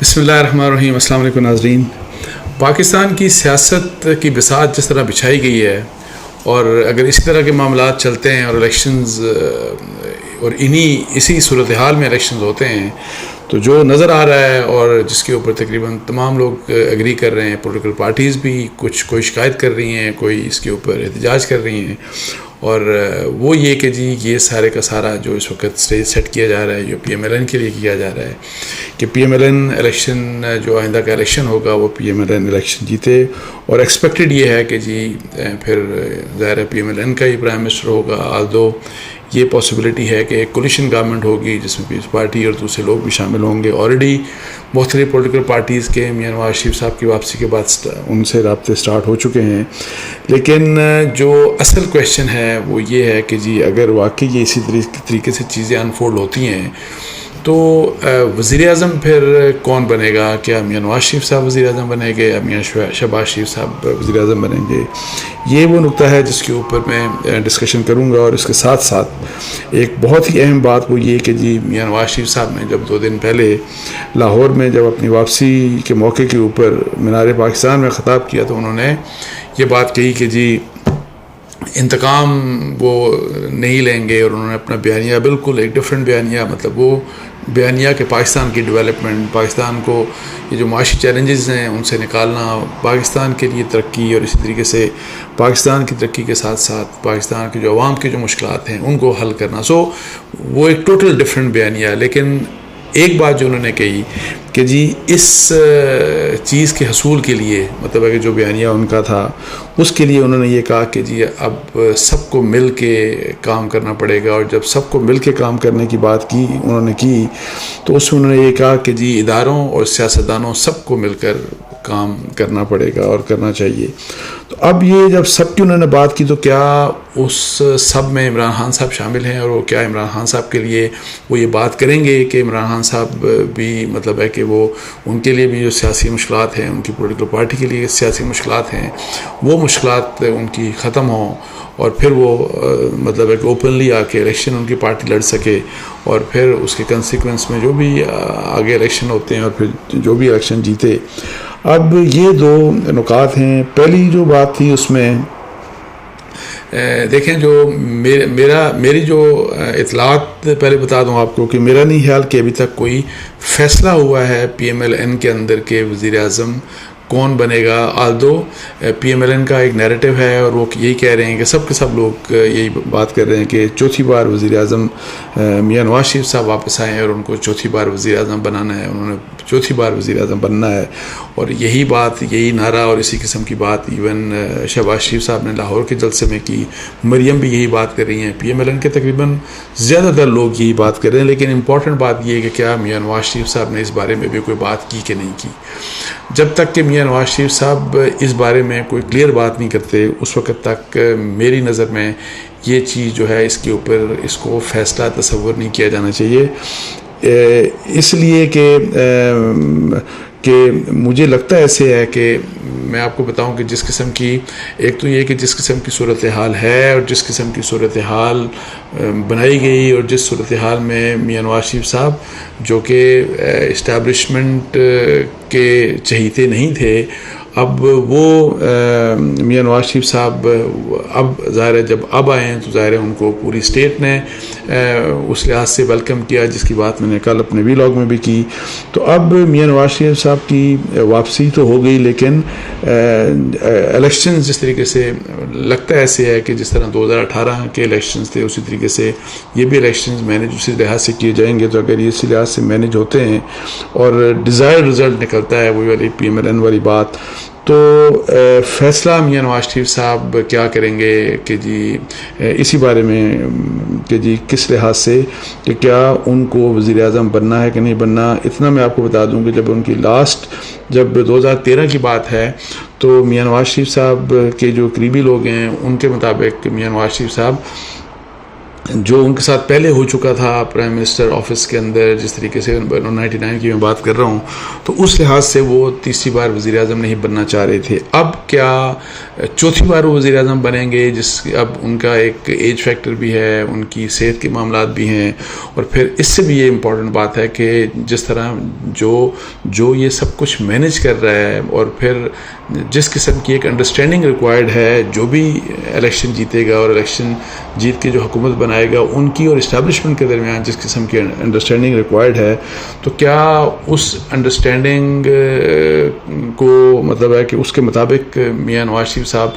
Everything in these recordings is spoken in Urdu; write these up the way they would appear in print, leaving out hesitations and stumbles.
بسم اللہ الرحمن الرحیم. السلام علیکم ناظرین. پاکستان کی سیاست کی بساط جس طرح بچھائی گئی ہے اور اگر اسی طرح کے معاملات چلتے ہیں اور الیکشنز اور اسی صورتحال میں الیکشنز ہوتے ہیں تو جو نظر آ رہا ہے اور جس کے اوپر تقریباً تمام لوگ ایگری کر رہے ہیں، پولیٹیکل پارٹیز بھی کوئی شکایت کر رہی ہیں، کوئی اس کے اوپر احتجاج کر رہی ہیں، اور وہ یہ کہ جی یہ سارے کا سارا جو اس وقت اسٹیج سیٹ کیا جا رہا ہے جو پی ایم ایل این کے لیے کیا جا رہا ہے کہ P M L N election جو آئندہ کا الیکشن ہوگا وہ P M L N election جیتے، اور ایکسپیکٹڈ یہ ہے کہ جی پھر ظاہر ہے پی ایم ایل این کا ہی پرائم منسٹر ہوگا، آلدو یہ پاسبلٹی ہے کہ ایک کولیشن گورنمنٹ ہوگی جس میں پیپلز پارٹی اور دوسرے لوگ بھی شامل ہوں گے. آلریڈی مختلف پولیٹیکل پارٹیز کے میاں نواز شریف صاحب کی واپسی کے بعد ان سے رابطے سٹارٹ ہو چکے ہیں، لیکن جو اصل کویشچن ہے وہ یہ ہے کہ جی اگر واقعی یہ اسی طریقے سے چیزیں انفولڈ ہوتی ہیں تو وزیر اعظم پھر کون بنے گا؟ کیا میاں نواز شریف صاحب وزیر اعظم بنیں گے یا میاں شہباز شریف صاحب وزیر اعظم بنیں گے؟ یہ وہ نقطہ ہے جس کے اوپر میں ڈسکشن کروں گا، اور اس کے ساتھ ساتھ ایک بہت ہی اہم بات وہ یہ کہ جی میاں نواز شریف صاحب نے جب 2 دن پہلے لاہور میں جب اپنی واپسی کے موقع کے اوپر مینار پاکستان میں خطاب کیا تو انہوں نے یہ بات کہی کہ جی انتقام وہ نہیں لیں گے، اور انہوں نے اپنا بیانیہ بالکل ایک ڈیفرنٹ بیانیہ، مطلب وہ بیانیہ کہ پاکستان کی ڈیولپمنٹ، پاکستان کو یہ جو معاشی چیلنجز ہیں ان سے نکالنا، پاکستان کے لیے ترقی، اور اسی طریقے سے پاکستان کی ترقی کے ساتھ ساتھ پاکستان کے جو عوام کے جو مشکلات ہیں ان کو حل کرنا. وہ ایک ٹوٹل ڈیفرنٹ بیانیہ. لیکن ایک بات جو انہوں نے کہی کہ جی اس چیز کے حصول کے لیے، مطلب ہے کہ جو بیانیہ ان کا تھا اس کے لیے انہوں نے یہ کہا کہ جی اب سب کو مل کے کام کرنا پڑے گا، اور جب سب کو مل کے کام کرنے کی بات کی انہوں نے کی تو اس میں انہوں نے یہ کہا کہ جی اداروں اور سیاستدانوں سب کو مل کر کام کرنا پڑے گا اور کرنا چاہیے. تو اب یہ جب سب کی انہوں نے بات کی تو کیا اس سب میں عمران خان صاحب شامل ہیں، اور وہ کیا عمران خان صاحب کے لیے وہ یہ بات کریں گے کہ عمران خان صاحب بھی مطلب ہے کہ وہ ان کے لیے بھی جو سیاسی مشکلات ہیں، ان کی پولیٹیکل پارٹی کے لیے سیاسی مشکلات ہیں، وہ مشکلات ان کی ختم ہوں اور پھر وہ مطلب ہے کہ اوپنلی آ کے الیکشن ان کی پارٹی لڑ سکے، اور پھر اس کے کنسیکوینس میں جو بھی آگے الیکشن ہوتے ہیں اور پھر جو بھی الیکشن جیتے. اب یہ 2 نکات ہیں. پہلی جو بات تھی اس میں دیکھیں جو میری جو اطلاعات پہلے بتا دوں آپ کو کہ میرا نہیں خیال کہ ابھی تک کوئی فیصلہ ہوا ہے پی ایم ایل این کے اندر کے وزیر اعظم کون بنے گا. آلدو پی ایم ایل این کا ایک نیریٹو ہے اور وہ یہی کہہ رہے ہیں کہ سب کے سب لوگ یہی بات کر رہے ہیں کہ چوتھی بار وزیر اعظم میاں نواز شریف صاحب واپس آئے ہیں اور ان کو چوتھی بار وزیر اعظم بنانا ہے، انہوں نے چوتھی بار وزیر اعظم بننا ہے، اور یہی بات، یہی نعرہ اور اسی قسم کی بات ایون شہباز شریف صاحب نے لاہور کے جلسے میں کی، مریم بھی یہی بات کر رہی ہیں، پی ایم ایل این کے تقریباً زیادہ تر لوگ یہی بات کر رہے ہیں. لیکن امپورٹنٹ بات یہ ہے کہ کیا میاں نواز شریف صاحب نے اس بارے میں بھی کوئی بات کی کہ نہیں کی. جب تک کہ میاں نواز شریف صاحب اس بارے میں کوئی کلیئر بات نہیں کرتے اس وقت تک میری نظر میں یہ چیز جو ہے اس کے اوپر اس کو فیصلہ تصور نہیں کیا جانا چاہیے، اس لیے کہ مجھے لگتا ہے ایسے ہے کہ میں آپ کو بتاؤں کہ جس قسم کی، ایک تو یہ کہ جس قسم کی صورتحال ہے اور جس قسم کی صورتحال بنائی گئی اور جس صورتحال میں میاں نواز شریف صاحب جو کہ اسٹیبلشمنٹ کے چہیتے نہیں تھے، اب وہ میاں نواز شریف صاحب اب ظاہر ہے جب اب آئے ہیں تو ظاہر ہے ان کو پوری اسٹیٹ نے اس لحاظ سے ویلکم کیا جس کی بات میں نے کل اپنے ویلاگ میں بھی کی. تو اب میاں نواز شریف صاحب کی واپسی تو ہو گئی، لیکن الیکشن جس طریقے سے لگتا ہے ایسے ہے کہ جس طرح 2018 کے الیکشنز تھے اسی طریقے سے یہ بھی الیکشنز مینیج اسی لحاظ سے کیے جائیں گے. تو اگر یہ اسی لحاظ سے مینیج ہوتے ہیں اور ڈیزائر رزلٹ نکلتا ہے وہی والی پی ایم ایل این والی بات، تو فیصلہ میاں نواز شریف صاحب کیا کریں گے کہ جی اسی بارے میں کہ جی کس لحاظ سے کہ کیا ان کو وزیر اعظم بننا ہے کہ نہیں بننا. اتنا میں آپ کو بتا دوں کہ جب ان کی جب 2013 کی بات ہے تو میاں نواز شریف صاحب کے جو قریبی لوگ ہیں ان کے مطابق میاں نواز شریف صاحب جو ان کے ساتھ پہلے ہو چکا تھا پرائم منسٹر آفس کے اندر، جس طریقے سے 99 کی میں بات کر رہا ہوں، تو اس لحاظ سے وہ تیسری بار وزیر اعظم نہیں بننا چاہ رہے تھے. اب کیا چوتھی بار وہ وزیر اعظم بنیں گے، جس اب ان کا ایک ایج فیکٹر بھی ہے، ان کی صحت کے معاملات بھی ہیں، اور پھر اس سے بھی یہ امپورٹنٹ بات ہے کہ جس طرح جو یہ سب کچھ مینیج کر رہا ہے، اور پھر جس قسم کی ایک انڈرسٹینڈنگ ریکوائرڈ ہے، جو بھی الیکشن جیتے گا اور الیکشن جیت کے جو حکومت بنائے گا ان کی اور اسٹیبلشمنٹ کے درمیان جس قسم کی انڈرسٹینڈنگ ریکوائرڈ ہے، تو کیا اس انڈرسٹینڈنگ کو مطلب ہے کہ اس کے مطابق میاں نواز شریف صاحب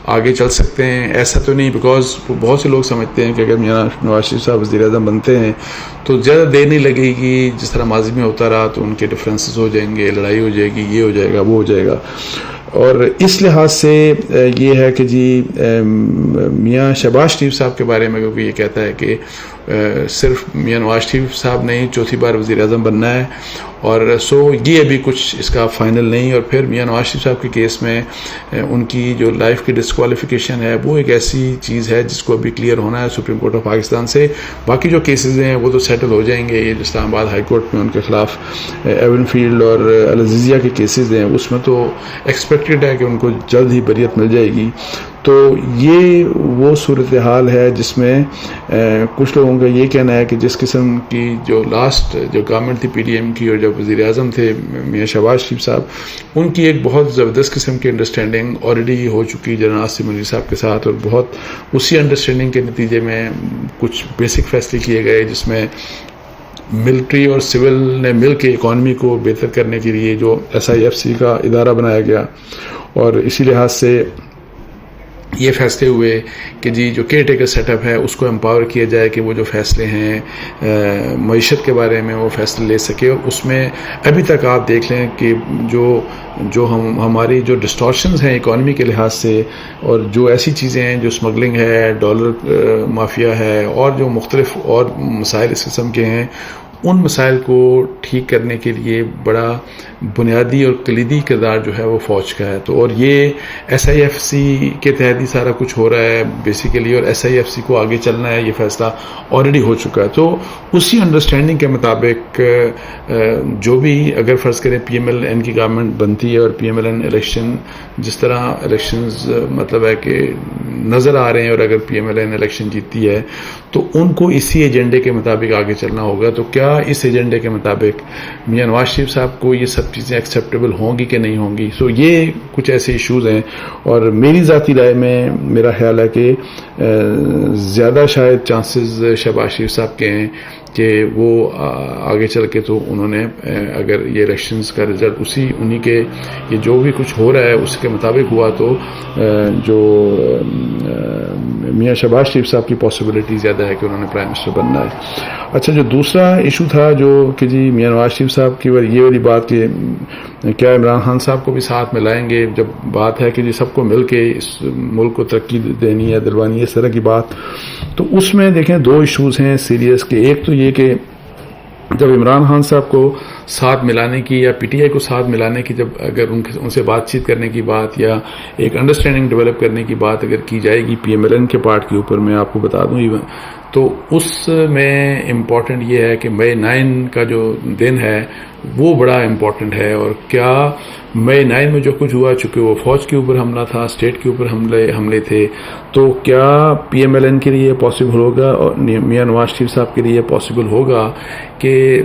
آگے چل سکتے ہیں؟ ایسا تو نہیں، بیکاز بہت سے لوگ سمجھتے ہیں کہ اگر میاں نواز شریف صاحب وزیر اعظم بنتے ہیں تو زیادہ دیر نہیں لگے گی، جس طرح ماضی میں ہوتا رہا تو ان کے ڈفرینسز ہو جائیں گے، لڑائی ہو جائے گی، یہ ہو جائے گا، وہ ہو جائے گا. اور اس لحاظ سے یہ ہے کہ جی میاں شہباز شریف صاحب کے بارے میں کیونکہ یہ کہتا ہے کہ صرف میاں نواز شریف صاحب نے چوتھی بار وزیر اعظم بننا ہے، اور یہ ابھی کچھ اس کا فائنل نہیں. اور پھر میاں نواز شریف صاحب کے کیس میں ان کی جو لائف کی ڈسکوالیفیکیشن ہے وہ ایک ایسی چیز ہے جس کو ابھی کلیئر ہونا ہے سپریم کورٹ آف پاکستان سے. باقی جو کیسز ہیں وہ تو سیٹل ہو جائیں گے. یہ اسلام آباد ہائی کورٹ میں ان کے خلاف ایون فیلڈ اور العزیزیہ کے کیسز ہیں، اس میں تو ایکسپیکٹڈ ہے کہ ان کو جلد ہی بریت مل جائے گی. تو یہ وہ صورتحال ہے جس میں کچھ لوگوں کا یہ کہنا ہے کہ جس قسم کی جو لاسٹ جو گورنمنٹ تھی پی ڈی ایم کی، اور جب وزیر اعظم تھے میاں شہباز شریف صاحب، ان کی ایک بہت زبردست قسم کی انڈرسٹینڈنگ آلریڈی ہو چکی جنرل آصف منی صاحب کے ساتھ، اور بہت اسی انڈرسٹینڈنگ کے نتیجے میں کچھ بیسک فیصلے کیے گئے، جس میں ملٹری اور سول نے مل کے اکانومی کو بہتر کرنے کے لیے جو SIFC کا ادارہ بنایا گیا. اور اسی لحاظ سے یہ فیصلے ہوئے کہ جی جو کیئر ٹیکر سیٹ اپ ہے اس کو امپاور کیا جائے کہ وہ جو فیصلے ہیں معیشت کے بارے میں وہ فیصلے لے سکے. اور اس میں ابھی تک آپ دیکھ لیں کہ جو ہماری جو ڈسٹورشنز ہیں اکانومی کے لحاظ سے، اور جو ایسی چیزیں ہیں جو اسمگلنگ ہے، ڈالر مافیا ہے، اور جو مختلف اور مسائل اس قسم کے ہیں، ان مسائل کو ٹھیک کرنے کے لیے بڑا بنیادی اور کلیدی کردار جو ہے وہ فوج کا ہے. تو اور یہ SIFC کے تحت ہی سارا کچھ ہو رہا ہے بیسیکلی، اور SIFC کو آگے چلنا ہے، یہ فیصلہ آلریڈی ہو چکا ہے. تو اسی انڈرسٹینڈنگ کے مطابق جو بھی اگر فرض کریں PMLN کی گورنمنٹ بنتی ہے، اور PMLN الیکشن جس طرح الیکشنز مطلب ہے کہ نظر آ رہے ہیں، اور اگر PMLN الیکشن جیتتی ہے تو ان کو اسی ایجنڈے کے مطابق آگے چلنا ہوگا. تو کیا اس ایجنڈے کے مطابق میاں نواز شریف صاحب کو یہ سب چیزیں ایکسیپٹیبل ہوں گی کہ نہیں ہوں گی؟ سو یہ کچھ ایسے ایشوز ہیں. اور میری ذاتی رائے میں میرا خیال ہے کہ زیادہ شاید چانسز شہباز شریف صاحب کے ہیں کہ وہ آگے چل کے تو انہوں نے اگر یہ الیکشنز کا رزلٹ انہی کے یہ جو بھی کچھ ہو رہا ہے اس کے مطابق ہوا تو جو میاں شہباز شریف صاحب کی پاسبلٹی زیادہ ہے کہ انہوں نے پرائم منسٹر بننا ہے. اچھا، جو دوسرا ایشو تھا جو کہ جی میاں نواز شریف صاحب کی یہ والی بات کہ کیا عمران خان صاحب کو بھی ساتھ میں لائیں گے، جب بات ہے کہ جی سب کو مل کے اس ملک کو ترقی دینی ہے، دلوانی ہے، اس طرح کی بات. تو اس میں دیکھیں دو ایشوز ہیں سیریس کے. ایک تو یہ کہ جب عمران خان صاحب کو ساتھ ملانے کی یا PTI کو ساتھ ملانے کی، جب اگر ان سے بات چیت کرنے کی بات یا ایک انڈرسٹینڈنگ ڈیولپ کرنے کی بات اگر کی جائے گی PMLN کے پارٹ کے اوپر، میں آپ کو بتا دوں تو اس میں امپورٹنٹ یہ ہے کہ مئی 9 کا جو دن ہے وہ بڑا امپورٹنٹ ہے. اور کیا مئی 9 میں جو کچھ ہوا، چونکہ وہ فوج کے اوپر حملہ تھا، اسٹیٹ کے اوپر حملے تھے، تو کیا PMLN کے لیے پاسبل ہوگا اور میاں نواز شریف صاحب کے لیے پاسبل ہوگا کہ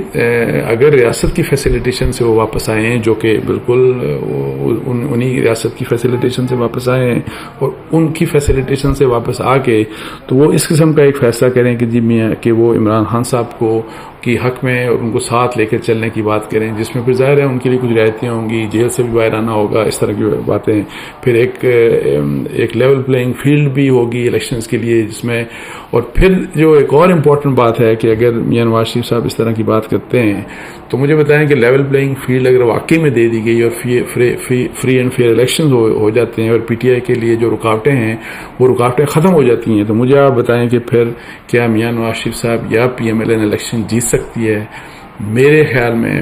اگر ریاست کی فیسیلیٹیشن سے وہ واپس آئے ہیں، جو کہ بالکل انہی ریاست کی فیسیلیٹیشن سے واپس آئے ہیں، اور ان کی فیسیلیٹیشن سے واپس آ کے تو وہ اس قسم کا ایک فیصلہ کریں کہ جی کہ وہ عمران خان صاحب کو کی حق میں اور ان کو ساتھ لے کر چلنے کی بات کریں، جس میں پھر ظاہر ہے ان کے لیے کچھ رعایتیں ہوں گی، جیل سے بھی باہر آنا ہوگا، اس طرح کی باتیں. پھر ایک لیول پلینگ فیلڈ بھی ہوگی الیکشنز کے لیے، جس میں اور پھر جو ایک اور امپورٹنٹ بات ہے کہ اگر میاں نواز شریف صاحب اس طرح کی بات کرتے ہیں تو مجھے بتائیں کہ لیول پلینگ فیلڈ اگر واقعی میں دے دی گئی اور فری اینڈ فیئر الیکشنز ہو جاتے ہیں، اور PTI کے لیے جو رکاوٹیں ہیں وہ رکاوٹیں ختم ہو جاتی ہیں، تو مجھے آپ بتائیں کہ پھر کیا میاں نواز شریف صاحب یا PMLN الیکشن جیت سکتی ہے؟ میرے خیال میں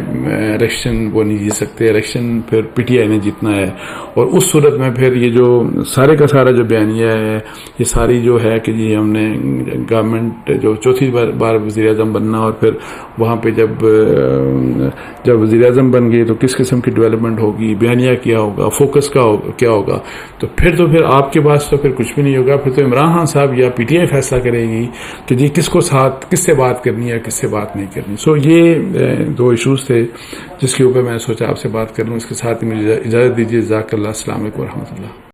الیکشن وہ نہیں جیت سکتے. الیکشن پھر پی ٹی آئی نے جیتنا ہے, اور اس صورت میں پھر یہ جو سارے کا سارا جو بیانیہ ہے, یہ ساری جو ہے کہ جی ہم نے گورنمنٹ جو چوتھی بار وزیر اعظم بننا, اور پھر وہاں پہ جب وزیر اعظم بن گئے تو کس قسم کی ڈیولپمنٹ ہوگی, بیانیہ کیا ہوگا, فوکس کیا ہوگا, تو پھر آپ کے پاس تو پھر کچھ بھی نہیں ہوگا. پھر تو عمران خان صاحب یا پی ٹی آئی فیصلہ کرے گی کہ جی کس سے بات کرنی ہے, کس سے بات نہیں کرنی. سو یہ دو ایشوز تھے جس کے اوپر میں نے سوچا آپ سے بات کر لوں. اس کے ساتھ ہی مجھے اجازت دیجیے. جزاک اللہ. السلام علیکم ورحمۃ اللہ.